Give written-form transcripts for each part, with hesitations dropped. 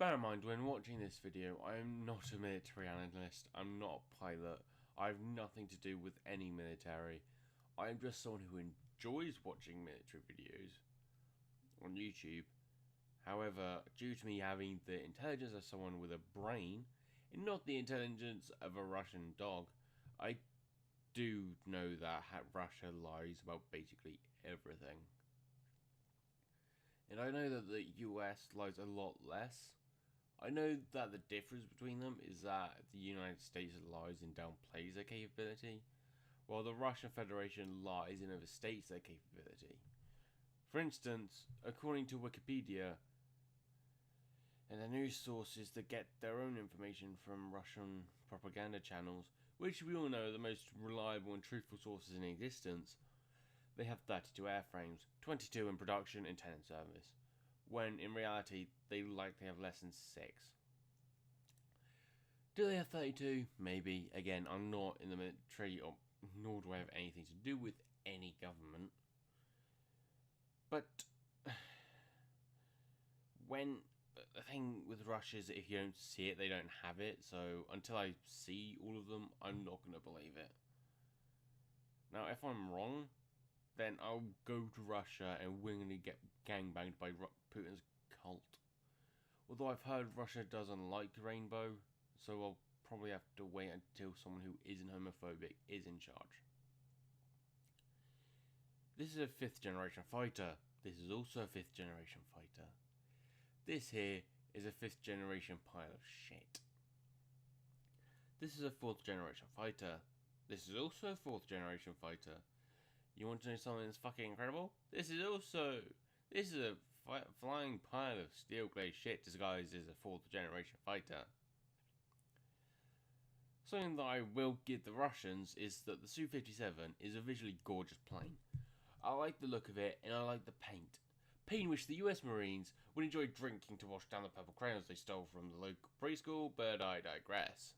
Bear in mind, when watching this video, I am not a military analyst, I'm not a pilot, I have nothing to do with any military. I am just someone who enjoys watching military videos on YouTube. However, due to me having the intelligence of someone with a brain, and not the intelligence of a Russian dog, I do know that Russia lies about basically everything. And I know that the US lies a lot less. I know that the difference between them is that the United States lies and downplays their capability, while the Russian Federation lies and overstates their capability. For instance, according to Wikipedia, and the news sources that get their own information from Russian propaganda channels, which we all know are the most reliable and truthful sources in existence, they have 32 airframes, 22 in production and 10 in service, when in reality they likely have less than 6. Do they have 32? Maybe. Again, I'm not in the military, nor do I have anything to do with any government. But the thing with Russia is that if you don't see it, they don't have it. So until I see all of them, I'm not going to believe it. Now, if I'm wrong, then I'll go to Russia and willingly get gangbanged by Putin's cult. Although I've heard Russia doesn't like rainbow, so I'll probably have to wait until someone who isn't homophobic is in charge. This is a 5th generation fighter. This is also a 5th generation fighter. This here is a 5th generation pile of shit. This is a 4th generation fighter. This is also a 4th generation fighter. You want to know something that's fucking incredible? This is a flying pile of steel glazed shit disguised as a 4th generation fighter. Something that I will give the Russians is that the Su-57 is a visually gorgeous plane. I like the look of it and I like the paint. Paint which the US Marines would enjoy drinking to wash down the purple crayons they stole from the local preschool, but I digress.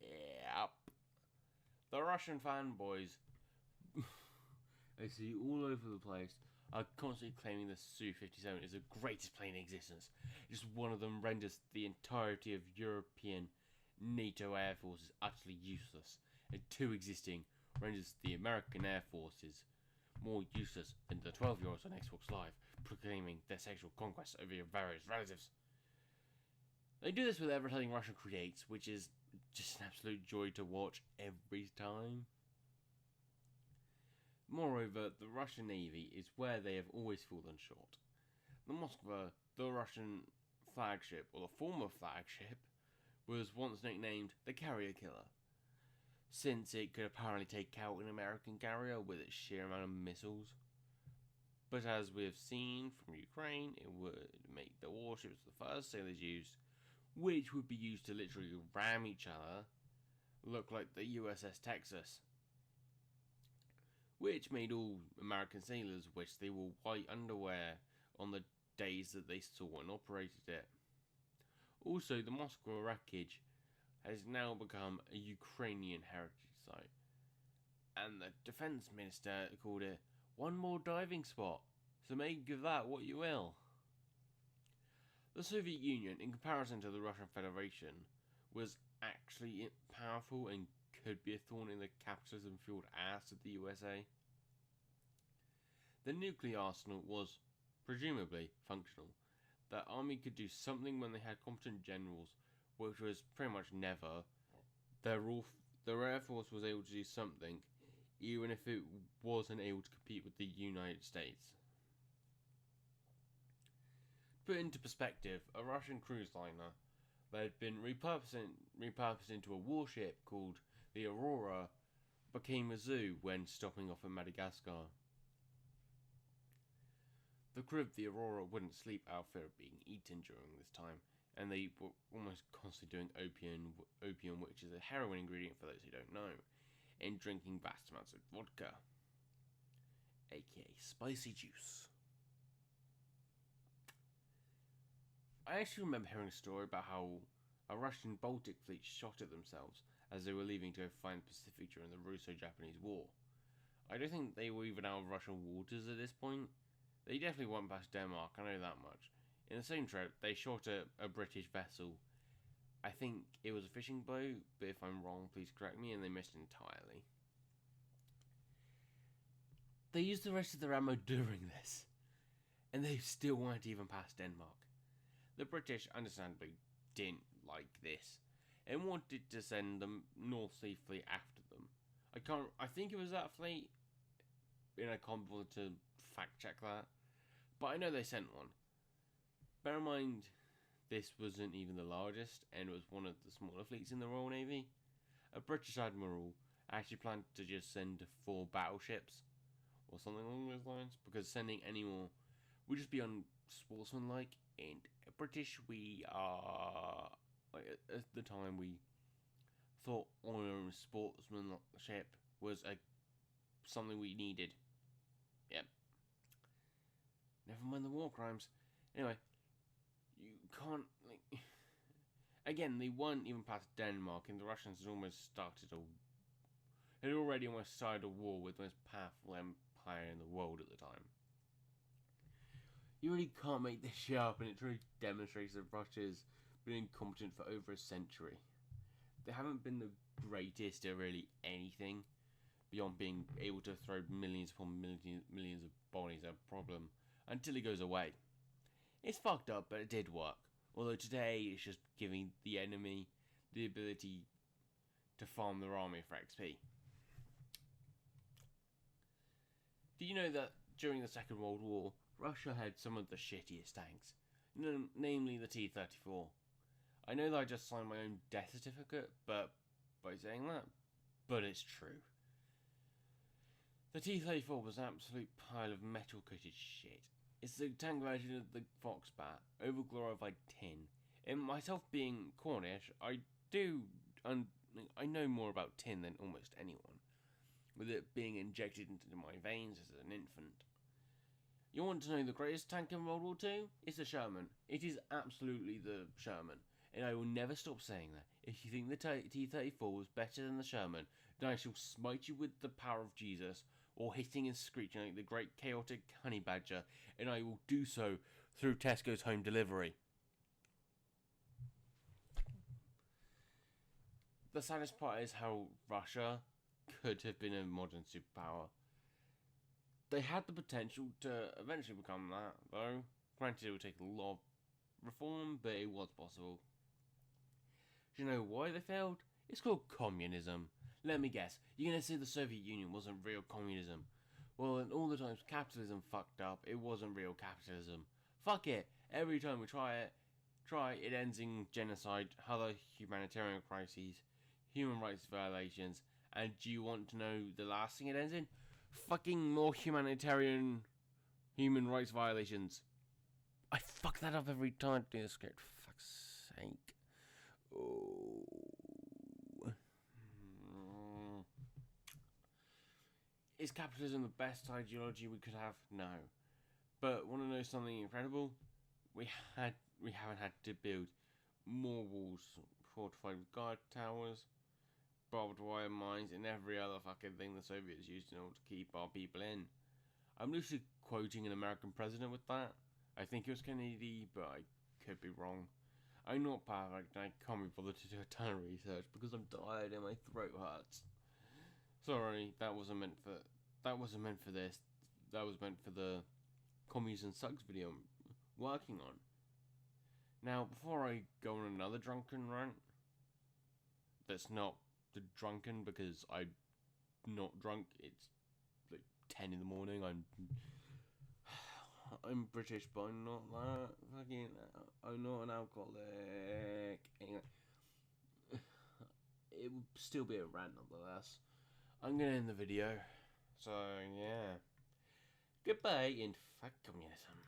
Yep. The Russian fanboys I see all over the place are constantly claiming the Su-57 is the greatest plane in existence. Just one of them renders the entirety of European NATO air forces utterly useless, and 2 existing renders the American air forces more useless than the 12-year-olds on Xbox Live proclaiming their sexual conquests over your various relatives. They do this with everything Russia creates, which is just an absolute joy to watch every time. Moreover, the Russian Navy is where they have always fallen short. The Moskva, the Russian flagship, or the former flagship, was once nicknamed the Carrier Killer, since it could apparently take out an American carrier with its sheer amount of missiles. But as we have seen from Ukraine, it would make the warships the first sailors used, which would be used to literally ram each other, look like the USS Texas, which made all American sailors wish they wore white underwear on the days that they saw and operated it. Also, the Moskva wreckage has now become a Ukrainian heritage site, and the defense minister called it one more diving spot, so make of that what you will. The Soviet Union, in comparison to the Russian Federation, was actually powerful and could be a thorn in the capitalism-fueled ass of the USA. The nuclear arsenal was, presumably, functional. The army could do something when they had competent generals, which was pretty much never. Their air force was able to do something, even if it wasn't able to compete with the United States. Put into perspective, a Russian cruise liner that had been repurposed into a warship called the Aurora became a zoo when stopping off at Madagascar. The crew of the Aurora wouldn't sleep out of fear of being eaten during this time, and they were almost constantly doing opium, which is a heroin ingredient for those who don't know, and drinking vast amounts of vodka, aka spicy juice. I actually remember hearing a story about how a Russian Baltic fleet shot at themselves as they were leaving to go find the Pacific during the Russo-Japanese War. I don't think they were even out of Russian waters at this point. They definitely went past Denmark, I know that much. In the same trip, they shot a British vessel. I think it was a fishing boat, but if I'm wrong, please correct me, and they missed entirely. They used the rest of their ammo during this, and they still weren't even past Denmark. The British, understandably, didn't like this, and wanted to send the North Sea Fleet after them. I think it was that fleet, and I can't bother to fact check that, but I know they sent one. Bear in mind, this wasn't even the largest, and it was one of the smaller fleets in the Royal Navy. A British admiral actually planned to just send 4 battleships, or something along those lines, because sending any more would just be unsportsmanlike, and British, we are, like, at the time, we thought honor and sportsmanship was something we needed. Yep. Never mind the war crimes. Anyway, you can't, like, again, they weren't even past Denmark, and the Russians had already almost started a war with the most powerful empire in the world at the time. You really can't make this shit up, and it really demonstrates that Russia's been incompetent for over a century. They haven't been the greatest at really anything beyond being able to throw millions upon millions of bodies at a problem until it goes away. It's fucked up, but it did work. Although today it's just giving the enemy the ability to farm their army for XP. Do you know that during the Second World War, Russia had some of the shittiest tanks, namely the T-34. I know that I just signed my own death certificate, but by saying that, but it's true. The T-34 was an absolute pile of metal-coated shit. It's the tank version of the Foxbat, over-glorified tin. And myself being Cornish, I know more about tin than almost anyone, with it being injected into my veins as an infant. You want to know the greatest tank in World War II? It's the Sherman. It is absolutely the Sherman, and I will never stop saying that. If you think the T-34 was better than the Sherman, then I shall smite you with the power of Jesus, or hitting and screeching like the great chaotic honey badger, and I will do so through Tesco's home delivery. The saddest part is how Russia could have been a modern superpower. They had the potential to eventually become that, though. Granted, it would take a lot of reform, but it was possible. Do you know why they failed? It's called communism. Let me guess, you're going to say the Soviet Union wasn't real communism. Well, in all the times capitalism fucked up, it wasn't real capitalism. Fuck it. Every time we try it ends in genocide, other humanitarian crises, human rights violations, and do you want to know the last thing it ends in? Fucking more human rights violations. I fuck that up every time I do the script, for fuck's sake. Oh. Is capitalism the best ideology we could have? No. But want to know something incredible? We haven't had to build more walls, fortified with guard towers, barbed wire mines, and every other fucking thing the Soviets used in order to keep our people in. I'm loosely quoting an American president with that. I think it was Kennedy, but I could be wrong. I'm not perfect, and I can't be bothered to do a ton of research because I'm tired and my throat hurts. Sorry, that wasn't meant for this. That was meant for the Communism Sucks video I'm working on. Now, before I go on another drunken rant, that's not the drunken because I'm not drunk. It's like 10 in the morning. I'm British, but I'm not that. Fucking, I'm not an alcoholic. Anyway, it would still be a rant nonetheless. I'm gonna end the video. So yeah, goodbye and fuck communism.